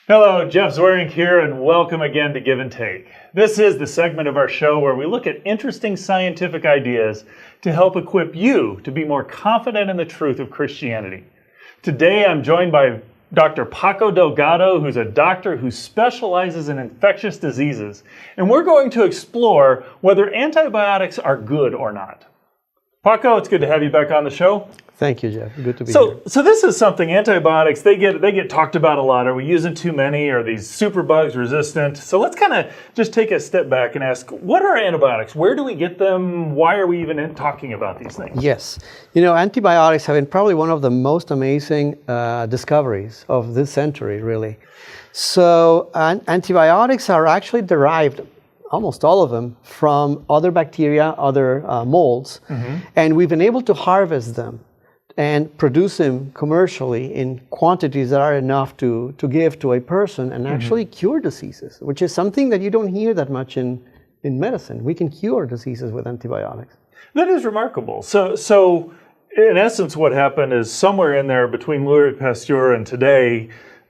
Hello, Jeff Zwerink here, and welcome again to Give and Take. This is the segment of our show where we look at interesting scientific ideas to help equip you to be more confident in the truth of Christianity. Today I'm joined by Dr. Paco Delgado, who's a doctor who specializes in infectious diseases, and we're going to explore whether antibiotics are good or not. Paco, it's good to have you back on the show. Thank you, Jeff. Good to be here. So this is something, antibiotics, they get talked about a lot. Are we using too many? Are these superbugs resistant? So let's kind of just take a step back and ask, what are antibiotics? Where do we get them? Why are we even talking about these things? Yes. You know, antibiotics have been probably one of the most amazing discoveries of this century, really. So antibiotics are actually derived, almost all of them, from other bacteria, other molds, and we've been able to harvest them and produce them commercially in quantities that are enough to give to a person and actually cure diseases, which is something that you don't hear that much in medicine. We can cure diseases with antibiotics. That is remarkable. So in essence, what happened is somewhere in there between Louis Pasteur and today,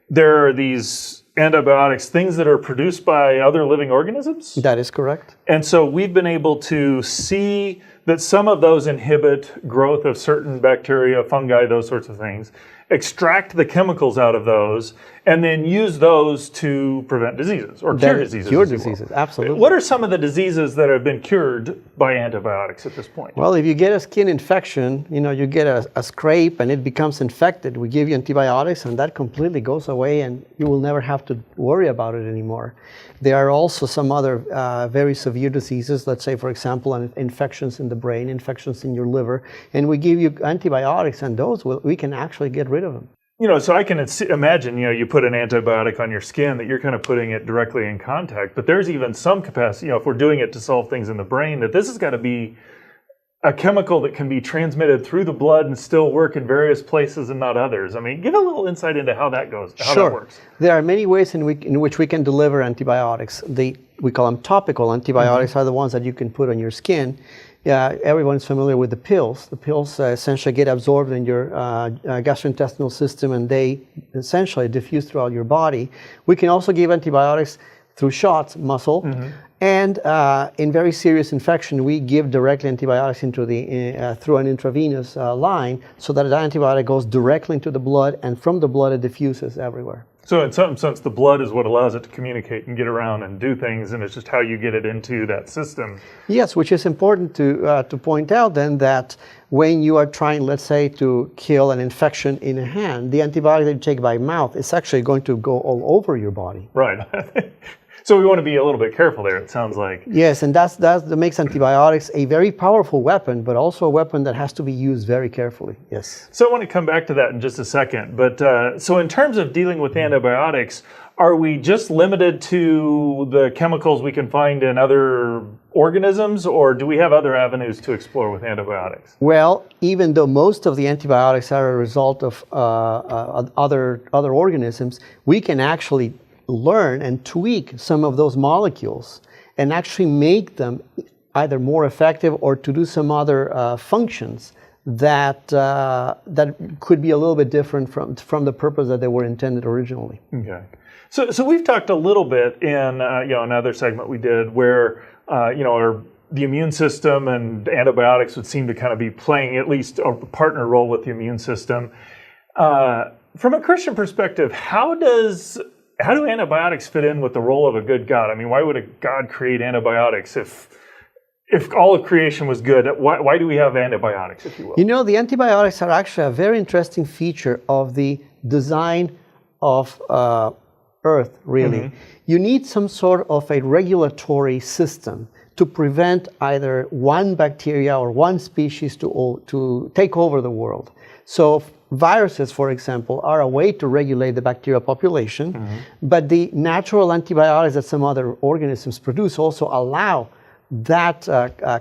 there are these antibiotics, things that are produced by other living organisms? That is correct. And so we've been able to see that some of those inhibit growth of certain bacteria, fungi, those sorts of things, extract the chemicals out of those, and then use those to prevent diseases or cure diseases. Cure diseases, absolutely. What are some of the diseases that have been cured by antibiotics at this point? Well, if you get a skin infection, you know, you get a scrape and it becomes infected, we give you antibiotics and that completely goes away and you will never have to worry about it anymore. There are also some other very severe diseases, let's say, for example, infections in the brain, infections in your liver, and we give you antibiotics and those, we can actually get rid of them. You know, so I can imagine, you know, you put an antibiotic on your skin that you're kind of putting it directly in contact, but there's even some capacity, you know, if we're doing it to solve things in the brain, that this has got to be a chemical that can be transmitted through the blood and still work in various places and not others. I mean, give a little insight into how that goes, how that works. There are many ways in which we can deliver antibiotics. We call them topical antibiotics, are the ones that you can put on your skin. Yeah, everyone's familiar with the pills. The pills essentially get absorbed in your gastrointestinal system and they essentially diffuse throughout your body. We can also give antibiotics through shots, muscle, and in very serious infection, we give directly antibiotics into through an intravenous line so that the antibiotic goes directly into the blood and from the blood it diffuses everywhere. So in some sense, the blood is what allows it to communicate and get around and do things, and it's just how you get it into that system. Yes, which is important to point out then that when you are trying, let's say, to kill an infection in a hand, the antibiotic that you take by mouth is actually going to go all over your body. Right. So we want to be a little bit careful there, it sounds like. Yes, and that makes antibiotics a very powerful weapon, but also a weapon that has to be used very carefully. Yes. So I want to come back to that in just a second. But so in terms of dealing with antibiotics, are we just limited to the chemicals we can find in other organisms, or do we have other avenues to explore with antibiotics? Well, even though most of the antibiotics are a result of other organisms, we can actually learn and tweak some of those molecules and actually make them either more effective or to do some other functions that could be a little bit different from the purpose that they were intended originally. Okay. So we've talked a little bit in another segment we did where the immune system and antibiotics would seem to kind of be playing at least a partner role with the immune system. From a Christian perspective, how do antibiotics fit in with the role of a good God? I mean, why would a God create antibiotics if all of creation was good? Why do we have antibiotics, if you will? You know, the antibiotics are actually a very interesting feature of the design of Earth, really. You need some sort of a regulatory system to prevent either one bacteria or one species to take over the world. So viruses, for example, are a way to regulate the bacterial population, but the natural antibiotics that some other organisms produce also allow that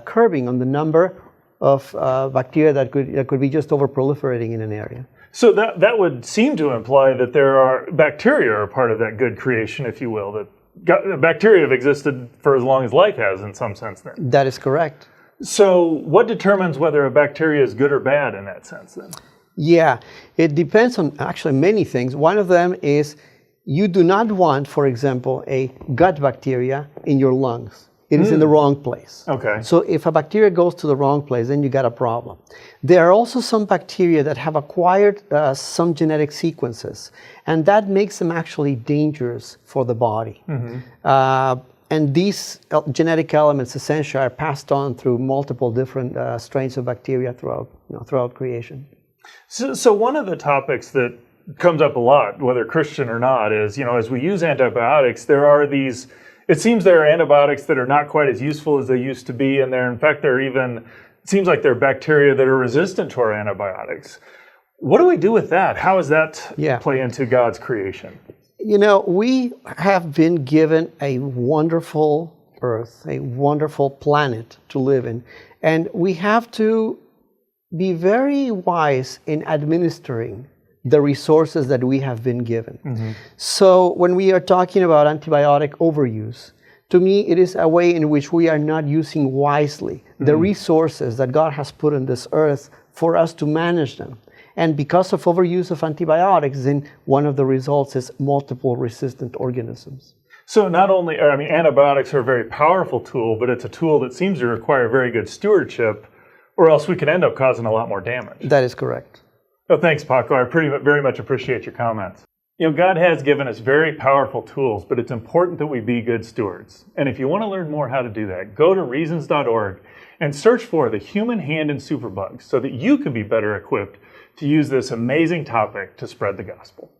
curbing on the number of bacteria that could be just over-proliferating in an area. So that would seem to imply that there are bacteria are part of that good creation, if you will, that bacteria have existed for as long as life has in some sense then. That is correct. So what determines whether a bacteria is good or bad in that sense then? Yeah, it depends on actually many things. One of them is You do not want, for example, a gut bacteria in your lungs. It is in the wrong place. Okay. So if a bacteria goes to the wrong place, then you got a problem. There are also some bacteria that have acquired some genetic sequences, and that makes them actually dangerous for the body. And these genetic elements essentially are passed on through multiple different strains of bacteria throughout creation. So one of the topics that comes up a lot, whether Christian or not, is, as we use antibiotics, it seems there are antibiotics that are not quite as useful as they used to be, and in fact, it seems like there are bacteria that are resistant to our antibiotics. What do we do with that? How does that play into God's creation? We have been given a wonderful earth, a wonderful planet to live in, and we have to be very wise in administering the resources that we have been given. So when we are talking about antibiotic overuse, to me it is a way in which we are not using wisely the resources that God has put on this earth for us to manage them. And because of overuse of antibiotics, then one of the results is multiple resistant organisms. So antibiotics are a very powerful tool, but it's a tool that seems to require very good stewardship, or else we could end up causing a lot more damage. That is correct. Well, thanks, Paco. I very much appreciate your comments. God has given us very powerful tools, but it's important that we be good stewards. And if you want to learn more how to do that, go to reasons.org and search for the human hand in superbugs so that you can be better equipped to use this amazing topic to spread the gospel.